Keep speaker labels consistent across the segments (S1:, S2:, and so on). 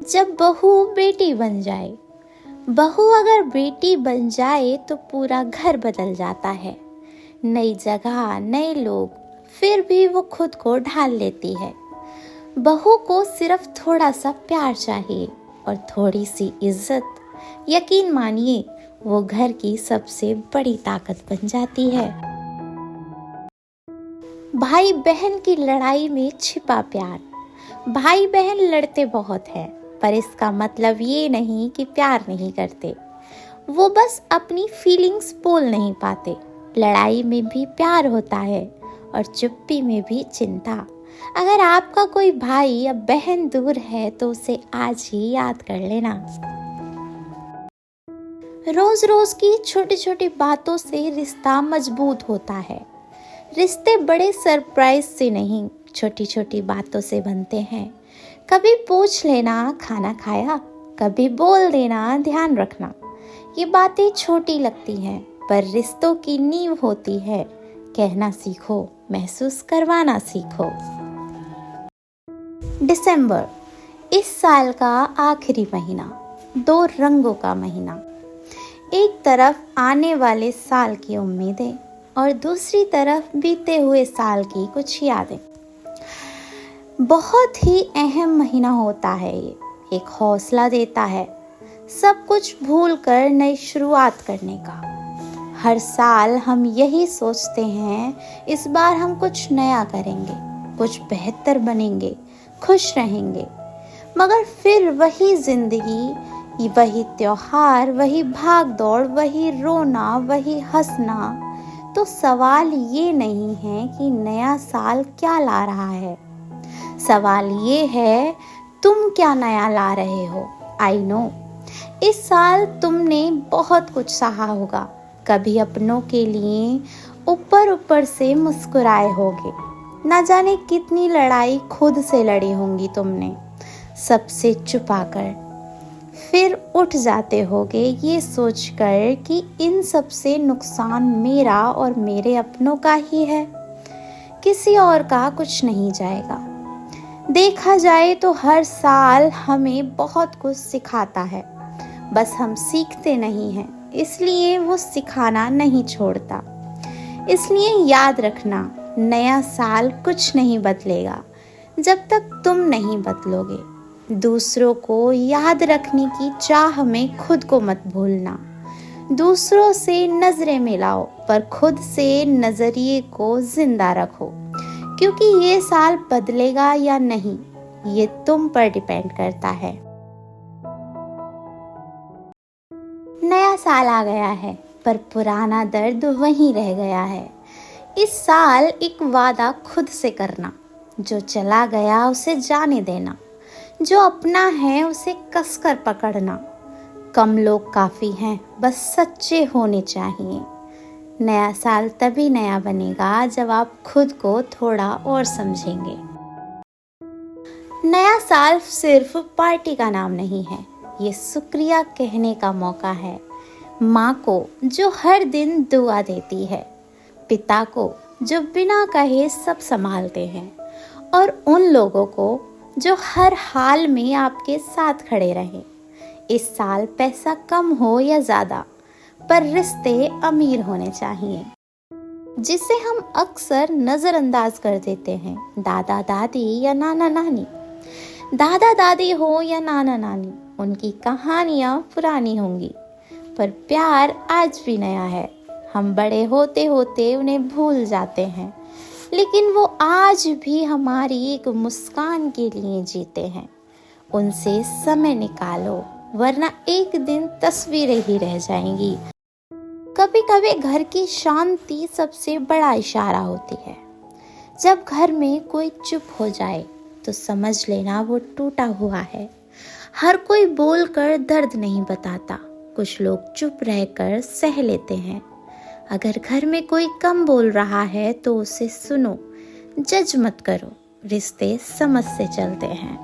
S1: जब बहू बेटी बन जाए। बहू अगर बेटी बन जाए तो पूरा घर बदल जाता है। नई जगह, नए लोग, फिर भी वो खुद को ढाल लेती है। बहू को सिर्फ थोड़ा सा प्यार चाहिए और थोड़ी सी इज्जत। यकीन मानिए, वो घर की सबसे बड़ी ताकत बन जाती है। भाई बहन की लड़ाई में छिपा प्यार। भाई बहन लड़ते बहुत हैं, पर इसका मतलब ये नहीं कि प्यार नहीं करते। वो बस अपनी फीलिंग्स बोल नहीं पाते। लड़ाई में भी प्यार होता है और चुप्पी में भी चिंता। अगर आपका कोई भाई या बहन दूर है तो उसे आज ही याद कर लेना। रोज रोज की छोटी छोटी बातों से रिश्ता मजबूत होता है। रिश्ते बड़े सरप्राइज से नहीं, छोटी छोटी बातों से बनते हैं। कभी पूछ लेना खाना खाया, कभी बोल देना ध्यान रखना। ये बातें छोटी लगती हैं, पर रिश्तों की नींव होती है। कहना सीखो, महसूस करवाना सीखो। दिसंबर, इस साल का आखिरी महीना, दो रंगों का महीना। एक तरफ आने वाले साल की उम्मीदें और दूसरी तरफ बीते हुए साल की कुछ यादें। बहुत ही अहम महीना होता है ये। एक हौसला देता है सब कुछ भूल कर नई शुरुआत करने का। हर साल हम यही सोचते हैं, इस बार हम कुछ नया करेंगे, कुछ बेहतर बनेंगे, खुश रहेंगे। मगर फिर वही जिंदगी, वही त्योहार, वही भाग दौड़, वही रोना, वही हंसना। तो सवाल ये नहीं है कि नया साल क्या ला रहा है, सवाल ये है तुम क्या नया ला रहे हो। आई नो, इस साल तुमने बहुत कुछ सहा होगा। कभी अपनों के लिए ऊपर ऊपर से मुस्कुराए होगे। ना जाने कितनी लड़ाई खुद से लड़ी होंगी तुमने, सबसे छुपाकर। फिर उठ जाते होगे ये सोचकर कि इन सब से नुकसान मेरा और मेरे अपनों का ही है, किसी और का कुछ नहीं जाएगा। देखा जाए तो हर साल हमें बहुत कुछ सिखाता है, बस हम सीखते नहीं हैं, इसलिए वो सिखाना नहीं छोड़ता। इसलिए याद रखना, नया साल कुछ नहीं बदलेगा जब तक तुम नहीं बदलोगे। दूसरों को याद रखने की चाह में खुद को मत भूलना। दूसरों से नजरें मिलाओ, पर खुद से नजरिए को जिंदा रखो, क्योंकि ये साल बदलेगा या नहीं, ये तुम पर डिपेंड करता है। नया साल आ गया है, पर पुराना दर्द वहीं रह गया है। इस साल एक वादा खुद से करना, जो चला गया उसे जाने देना, जो अपना है उसे कसकर पकड़ना। कम लोग काफी हैं, बस सच्चे होने चाहिए। नया साल तभी नया बनेगा जब आप खुद को थोड़ा और समझेंगे। नया साल सिर्फ पार्टी का नाम नहीं है, ये शुक्रिया कहने का मौका है। माँ को जो हर दिन दुआ देती है, पिता को जो बिना कहे सब संभालते हैं, और उन लोगों को जो हर हाल में आपके साथ खड़े रहे। इस साल पैसा कम हो या ज़्यादा, पर रिश्ते अमीर होने चाहिए, जिसे हम अक्सर नज़रअंदाज कर देते हैं। दादा दादी या नाना नानी, दादा दादी हो या नाना नानी, उनकी कहानियाँ पुरानी होंगी, पर प्यार आज भी नया है। हम बड़े होते होते उन्हें भूल जाते हैं, लेकिन वो आज भी हमारी एक मुस्कान के लिए जीते हैं। उनसे समय निकालो, वरना एक दिन तस्वीरें ही रह जाएंगी। कभी कभी घर की शांति सबसे बड़ा इशारा होती है। जब घर में कोई चुप हो जाए तो समझ लेना वो टूटा हुआ है। हर कोई बोलकर दर्द नहीं बताता, कुछ लोग चुप रहकर सह लेते हैं। अगर घर में कोई कम बोल रहा है तो उसे सुनो, जज मत करो, रिश्ते समझ से चलते हैं।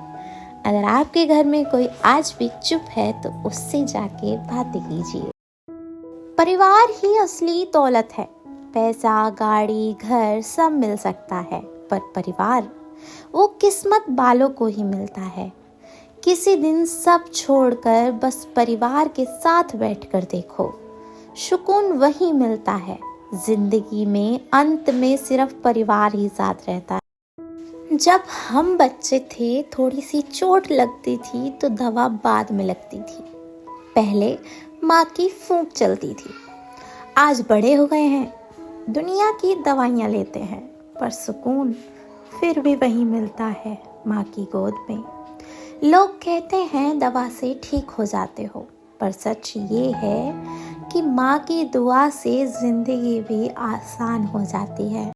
S1: अगर आपके घर में कोई आज भी चुप है तो उससे जाके बातें कीजिए। परिवार ही असली दौलत है। पैसा, गाड़ी, घर सब मिल सकता है, पर परिवार वो किस्मत वालों को ही मिलता है। किसी दिन सब छोड़कर बस परिवार के साथ बैठकर देखो, सुकून वही मिलता है। जिंदगी में अंत में सिर्फ परिवार ही साथ रहता है। जब हम बच्चे थे, थोड़ी सी चोट लगती थी तो दवा बाद में लगती थी। पहले माँ की फूंक चलती थी। आज बड़े हो गए हैं, दुनिया की दवाइयाँ लेते हैं, पर सुकून फिर भी वही मिलता है, माँ की गोद में। लोग कहते हैं दवा से ठीक हो जाते हो, पर सच ये है कि माँ की दुआ से जिंदगी भी आसान हो जाती है।